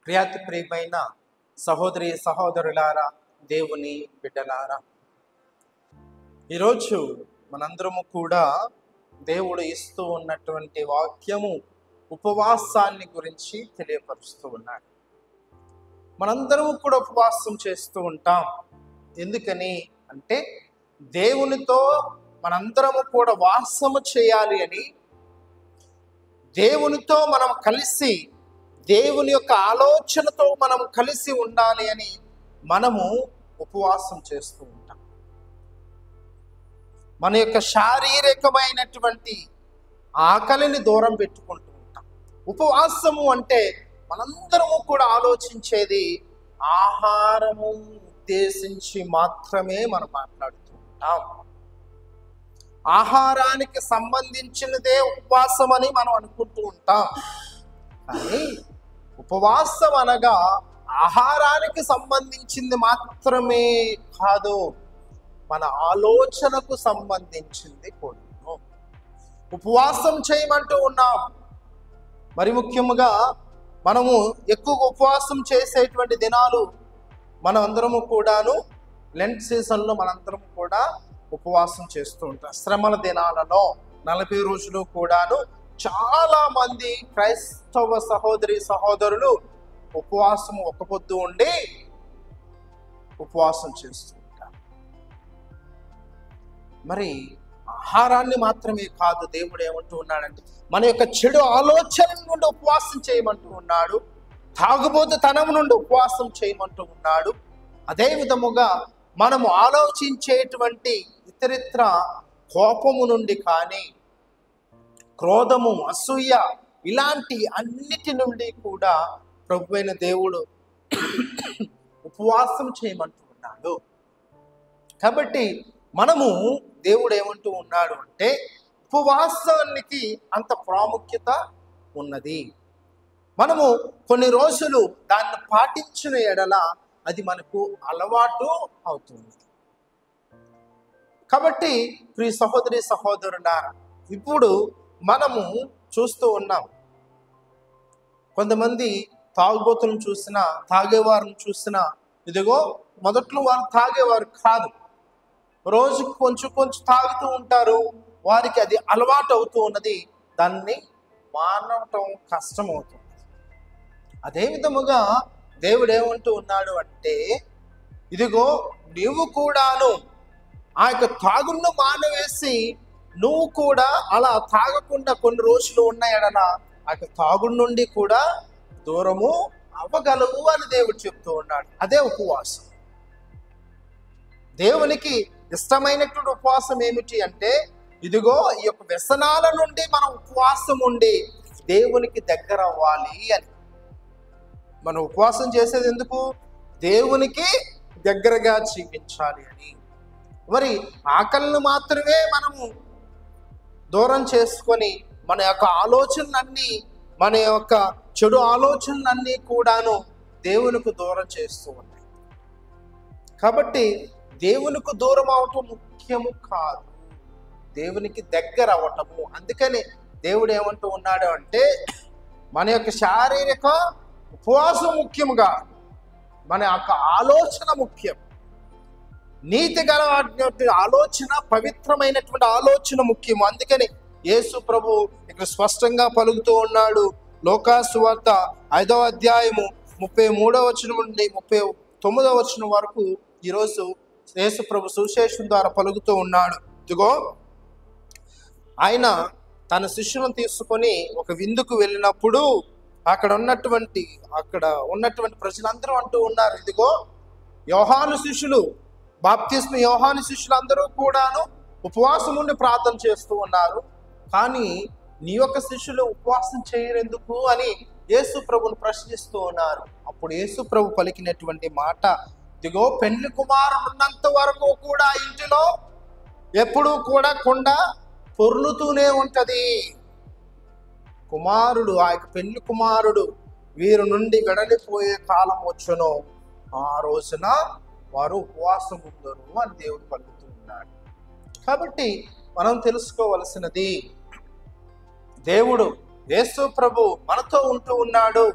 ప్రియాతి ప్రియమైన సహోదరి సహోదరులారా, దేవుని బిడ్డలారా, ఈరోజు మనందరము కూడా దేవుడు ఇస్తూ ఉన్నటువంటి వాక్యము ఉపవాసాన్ని గురించి తెలియపరుస్తూ ఉన్నాడు. మనందరము కూడా ఉపవాసం చేస్తూ ఉంటాం. ఎందుకని అంటే దేవునితో మనందరము కూడా వాసము చేయాలి అని, దేవునితో మనం కలిసి దేవుని యొక్క ఆలోచనతో మనం కలిసి ఉండాలి అని మనము ఉపవాసం చేస్తూ ఉంటాం. మన యొక్క శారీరకమైనటువంటి ఆకలిని దూరం పెట్టుకుంటూ ఉంటాం. ఉపవాసము అంటే మనందరము కూడా ఆలోచించేది ఆహారము ఉద్దేశించి మాత్రమే మనం మాట్లాడుతూ ఉంటాం. ఆహారానికి సంబంధించినదే ఉపవాసం అని మనం అనుకుంటూ ఉంటాం. కానీ ఉపవాసం అనగా ఆహారానికి సంబంధించింది మాత్రమే కాదు, మన ఆలోచనకు సంబంధించింది కూడా ఉపవాసం చేయమంటూ ఉన్నాం. మరి ముఖ్యముగా మనము ఎక్కువ ఉపవాసం చేసేటువంటి దినాలు మనం అందరము కూడాను లెంట్ సీజన్లో మనందరము కూడా ఉపవాసం చేస్తూ ఉంటాం. శ్రమల దినాలలో 40 రోజులు కూడాను చాలా మంది క్రైస్తవ సహోదరి సహోదరులు ఉపవాసం ఒక పొద్దు ఉండి ఉపవాసం చేస్తూ ఉంటారు. మరి ఆహారాన్ని మాత్రమే కాదు, దేవుడు ఏమంటూ ఉన్నాడంటే మన యొక్క చెడు ఆలోచన నుండి ఉపవాసం చేయమంటూ ఉన్నాడు. తాగుబోతుతనం నుండి ఉపవాసం చేయమంటూ ఉన్నాడు. అదే విధముగా మనము ఆలోచించేటువంటి ఇతరిత్ర కోపము నుండి కానీ, క్రోధము, అసూయ, ఇలాంటి అన్నిటి నుండి కూడా ప్రభువైన దేవుడు ఉపవాసం చేయమంటూ ఉన్నాడు. కాబట్టి మనము దేవుడు ఏమంటూ ఉన్నాడు అంటే ఉపవాసానికి అంత ప్రాముఖ్యత ఉన్నది. మనము కొన్ని రోజులు దాన్ని పాటించిన ఎడల అది మనకు అలవాటు అవుతుంది. కాబట్టి ప్రియ సహోదరి సహోదరులారా, ఇప్పుడు మనము చూస్తూ ఉన్నాం, కొంతమంది తాగుబోతులను చూసినా, తాగేవారిని చూసినా, ఇదిగో మొదట్లో వారు తాగేవారు కాదు, రోజుకు కొంచెం కొంచెం తాగుతూ ఉంటారు. వారికి అది అలవాటు అవుతూ ఉన్నది. దాన్ని మానవటం కష్టమవుతుంది. అదే విధముగా దేవుడు ఏమంటూ ఉన్నాడు అంటే, ఇదిగో నీవు కూడాను ఆ యొక్క తాగును మానవేసి నువ్వు కూడా అలా తాగకుండా కొన్ని రోజులు ఉన్న ఎడల ఆ యొక్క తాగు నుండి కూడా దూరము అవ్వగలవు అని దేవుడు చెప్తూ ఉన్నాడు. అదే ఉపవాసం. దేవునికి ఇష్టమైనటువంటి ఉపవాసం ఏమిటి అంటే, ఇదిగో ఈ యొక్క వ్యసనాల నుండి మనం ఉపవాసం ఉండి దేవునికి దగ్గర అవ్వాలి అని. మనం ఉపవాసం చేసేది ఎందుకు? దేవునికి దగ్గరగా జీవించాలి అని. మరి ఆకలిని మాత్రమే మనము దూరం చేసుకొని మన యొక్క ఆలోచనలన్నీ, మన యొక్క చెడు ఆలోచనలన్నీ కూడాను దేవునికి దూరం చేస్తూ ఉన్నాయి. కాబట్టి దేవునికి దూరం అవటం ముఖ్యము కాదు, దేవునికి దగ్గర అవ్వటము. అందుకని దేవుడు ఏమంటూ ఉన్నాడు అంటే మన యొక్క శారీరక ఉపవాసం ముఖ్యముగా మన యొక్క ఆలోచన ముఖ్యం. నీతి గల ఆలోచన, పవిత్రమైనటువంటి ఆలోచన ముఖ్యము. అందుకని యేసు ప్రభు ఇక్కడ స్పష్టంగా పలుకుతూ ఉన్నాడు. లోకాసు సువార్త 5వ అధ్యాయము 33వ వచనం నుండి 39వ వచనం వరకు ఈరోజు యేసు ప్రభు సువిశేషం ద్వారా పలుకుతూ ఉన్నాడు. ఇదిగో ఆయన తన శిష్యులను తీసుకొని ఒక విందుకు వెళ్ళినప్పుడు అక్కడ ఉన్నటువంటి ప్రజలందరూ అంటూ ఉన్నారు, ఇదిగో యోహాను శిష్యులు, బాప్తిస్మ యోహాను శిష్యులు అందరూ కూడాను ఉపవాసం ఉండి ప్రార్థన చేస్తూ ఉన్నారు, కానీ నీ యొక్క శిష్యులు ఉపవాసం చేయరెందుకు అని యేసు ప్రభుని ప్రశ్నిస్తూ ఉన్నారు. అప్పుడు యేసు ప్రభు పలికినటువంటి మాట, ఇదిగో పెళ్లి కుమారుడు ఉన్నంత వరకు కూడా ఇంటిలో ఎప్పుడూ కూడా కుండ పొర్లుతూనే ఉంటది. కుమారుడు, ఆ యొక్క పెళ్లి కుమారుడు వీరి నుండి వెడలిపోయే కాలం వచ్చును, ఆ రోజున వారు ఉపవాసం ఉండరు అని దేవుడు పలుకుతూ ఉన్నాడు. కాబట్టి మనం తెలుసుకోవలసినది, దేవుడు యేసు ప్రభు మనతో ఉంటూ ఉన్నాడు.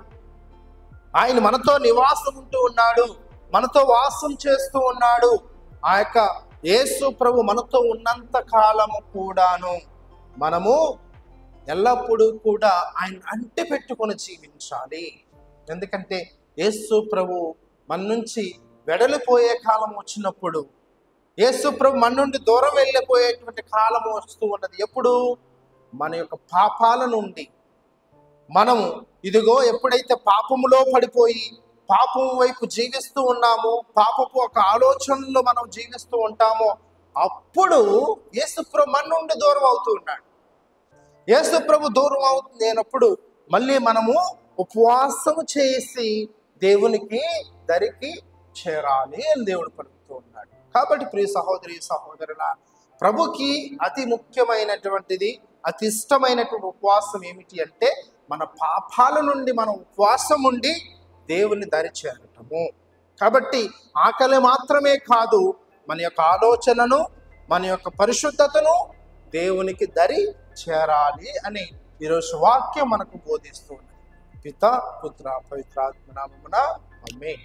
ఆయన మనతో నివాసం ఉంటూ ఉన్నాడు, మనతో వాసం చేస్తూ ఉన్నాడు. ఆ యొక్క యేసు ప్రభు మనతో ఉన్నంత కాలము కూడాను మనము ఎల్లప్పుడూ కూడా ఆయన అంటి పెట్టుకొని జీవించాలి. ఎందుకంటే యేసు ప్రభు మన నుంచి వెడలిపోయే కాలం వచ్చినప్పుడు, యేసు ప్రభు మన నుండి దూరం వెళ్ళిపోయేటువంటి కాలం వస్తూ ఉన్నది. ఎప్పుడు? మన యొక్క పాపాల నుండి మనము ఇదిగో ఎప్పుడైతే పాపములో పడిపోయి పాపం వైపు జీవిస్తూ ఉన్నామో, పాపపు ఒక ఆలోచనలో మనం జీవిస్తూ ఉంటామో, అప్పుడు యేసు ప్రభు మన నుండి దూరం అవుతూ ఉన్నాడు. యేసు ప్రభు దూరం అవుతున్నప్పుడు మళ్ళీ మనము ఉపవాసము చేసి దేవునికి దరికి చేరాలి అని దేవుడు పలుకుతూ ఉన్నాడు. కాబట్టి ప్రియ సహోదరి సహోదరుల, ప్రభుకి అతి ముఖ్యమైనటువంటిది, అతి ఇష్టమైనటువంటి ఉపవాసం ఏమిటి అంటే మన పాపాల నుండి మనం ఉపవాసం ఉండి దేవుని దరి చేరటము. కాబట్టి ఆకలి మాత్రమే కాదు, మన యొక్క ఆలోచనను, మన యొక్క పరిశుద్ధతను దేవునికి దరి చేరాలి అని ఈరోజు వాక్యం మనకు బోధిస్తుంది. పిత, పుత్ర, పవిత్రాత్మ నామమున ఆమేన్.